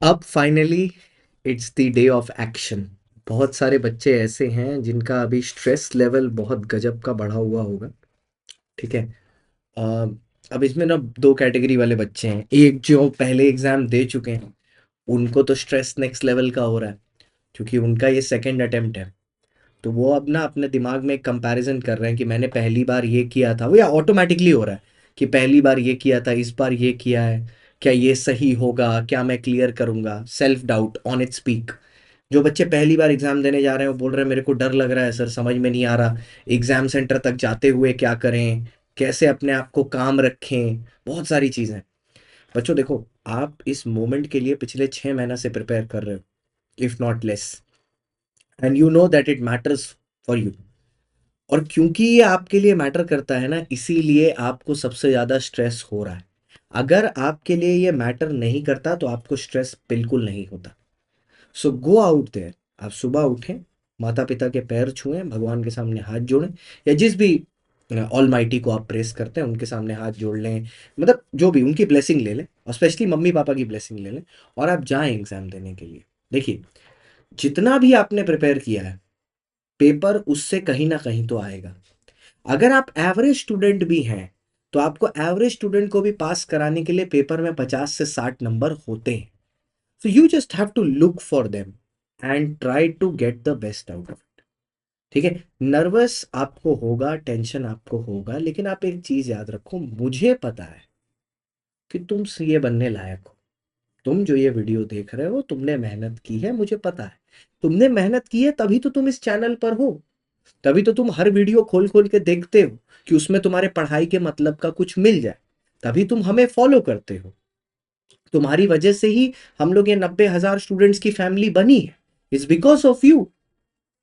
अब finally it's the day of action. बहुत सारे बच्चे ऐसे हैं जिनका अभी स्ट्रेस लेवल बहुत गजब का बढ़ा हुआ होगा। ठीक है। अ, अब इसमें ना दो कैटेगरी वाले बच्चे हैं। एक जो पहले एग्जाम दे चुके हैं, उनको तो स्ट्रेस नेक्स्ट लेवल का हो रहा है, क्योंकि उनका ये सेकंड अटेम्प्ट है। तो वो अब ना अपने दिमाग में एक कंपैरिजन कर रहे हैं कि मैंने पहली बार ये किया था, वो या ऑटोमेटिकली हो रहा है कि पहली बार ये किया था, इस बार ये किया है, क्या ये सही होगा, क्या मैं क्लियर करूंगा। Self doubt on its peak. जो बच्चे पहली बार एग्जाम देने जा रहे हैं वो बोल रहे हैं मेरे को डर लग रहा है सर, समझ में नहीं आ रहा एग्जाम सेंटर तक जाते हुए क्या करें, कैसे अपने आप को काम रखें, बहुत सारी चीजें। बच्चों देखो, आप इस मोमेंट के लिए पिछले 6 महीना से प्रिपेयर कर रहे हो, if not less, and you know that it matters for you. और क्योंकि ये आपके लिए मैटर करता है ना, इसीलिए आपको सबसे ज्यादा स्ट्रेस हो रहा है। अगर आपके लिए ये मैटर नहीं करता तो आपको स्ट्रेस बिल्कुल नहीं होता। सो गो आउट देयर। आप सुबह उठें, माता पिता के पैर छुएं, भगवान के सामने हाथ जोड़ें, या जिस भी ऑल माइटी को आप प्रेस करते हैं उनके सामने हाथ जोड़ लें, मतलब जो भी उनकी ब्लेसिंग ले लें, और स्पेशली मम्मी पापा की ब्लेसिंग ले लें, और आप जाएं एग्जाम देने के लिए। देखिए, जितना भी आपने प्रिपेयर किया है, पेपर उससे कहीं ना कहीं तो आएगा। अगर आप एवरेज स्टूडेंट भी हैं, तो आपको एवरेज स्टूडेंट को भी पास कराने के लिए पेपर में 50 से 60 नंबर होते हैं। So you just have to look for them and try to get the best out of it. ठीक है। नर्वस आपको होगा, टेंशन आपको होगा, लेकिन आप एक चीज याद रखो, मुझे पता है कि तुम सीए बनने लायक हो। तुम जो ये वीडियो देख रहे हो, तुमने मेहनत की है, मुझे पता है। तुमने मेहनत की है तभी तो तुम इस चैनल पर हो। तभी तो तुम हर वीडियो खोल खोल के देखते हो कि उसमें तुम्हारे पढ़ाई के मतलब का कुछ मिल जाए। तभी तुम हमें फॉलो करते हो। तुम्हारी वजह से ही हम लोग ये 90,000 स्टूडेंट्स की फैमिली बनी है। It's because of you.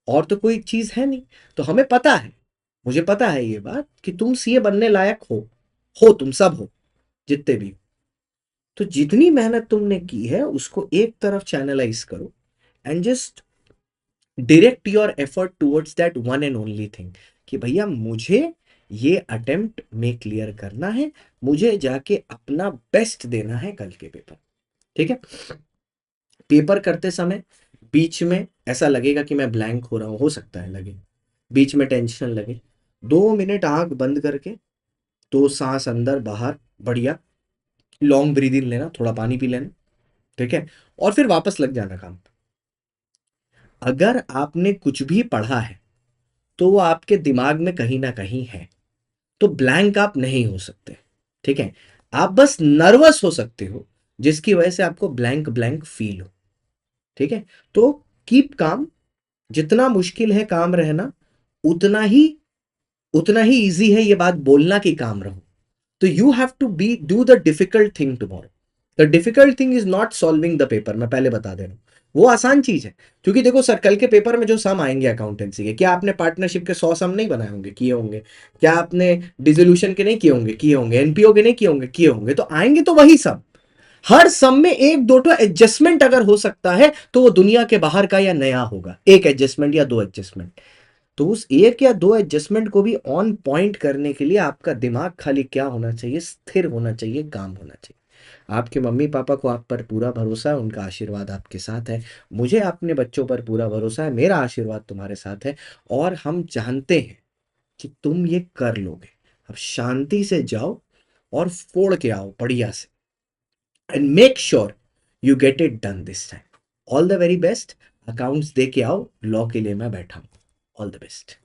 और तो कोई चीज है नहीं। तो हमें पता है, मुझे पता है ये बात कि तुम सीए बनने लायक हो तुम सब हो, जितने भी हो। तो जितनी मेहनत तुमने की है उसको एक तरफ चैनलाइज करो, and just direct your effort towards that one and only thing, कि भैया मुझे ये अटेम्प्ट में क्लियर करना है, मुझे जाके अपना बेस्ट देना है कल के पेपर। ठीक है। पेपर करते समय बीच में ऐसा लगेगा कि मैं ब्लैंक हो रहा हूं, हो सकता है लगे, बीच में टेंशन लगे। 2 मिनट आंख बंद करके, दो सांस अंदर बाहर, बढ़िया लॉन्ग ब्रीद इन लेना, थोड़ा पानी पी लेना। ठीक है। और फिर वापस लग जाना काम पे। अगर आपने कुछ भी पढ़ा है तो वो आपके दिमाग में कहीं ना कहीं है, तो ब्लैंक आप नहीं हो सकते। ठीक है। आप बस नर्वस हो सकते हो, जिसकी वजह से आपको ब्लैंक ब्लैंक फील हो। ठीक है। तो कीप काम। जितना मुश्किल है काम रहना, उतना ही उतना ही इजी है ये बात बोलना कि काम रहो। तो you have to be do the difficult thing tomorrow. The difficult thing is not solving the paper, मैं पहले बता दे रहा हूं। वो आसान चीज है। क्योंकि देखो सर, कल के पेपर में जो सम आएंगे अकाउंटेंसी के, क्या आपने पार्टनरशिप के 100 सम नहीं बनाए होंगे? किए होंगे। क्या आपने डिसोल्यूशन के नहीं किए होंगे? किए होंगे। एनपीओ के नहीं किए होंगे? किए होंगे। तो आएंगे तो वही सब। हर सम में एक दो तो एडजस्टमेंट अगर हो सकता है तो वो दुनिया के बाहर का या नया होगा, एक एडजस्टमेंट या दो एडजस्टमेंट। तो उस एक या दो एडजस्टमेंट को भी ऑन पॉइंट करने के लिए आपका दिमाग खाली क्या होना चाहिए? स्थिर होना चाहिए, काम होना चाहिए। आपके मम्मी पापा को आप पर पूरा भरोसा है, उनका आशीर्वाद आपके साथ है। मुझे अपने बच्चों पर पूरा भरोसा है, मेरा आशीर्वाद तुम्हारे साथ है। और हम जानते हैं कि तुम ये कर लोगे। अब शांति से जाओ और फोड़ के आओ बढ़िया से, and make sure you get it done this time. All the very best. Accounts दे के आओ, लॉ के लिए मैं बैठा हूँ। All the best.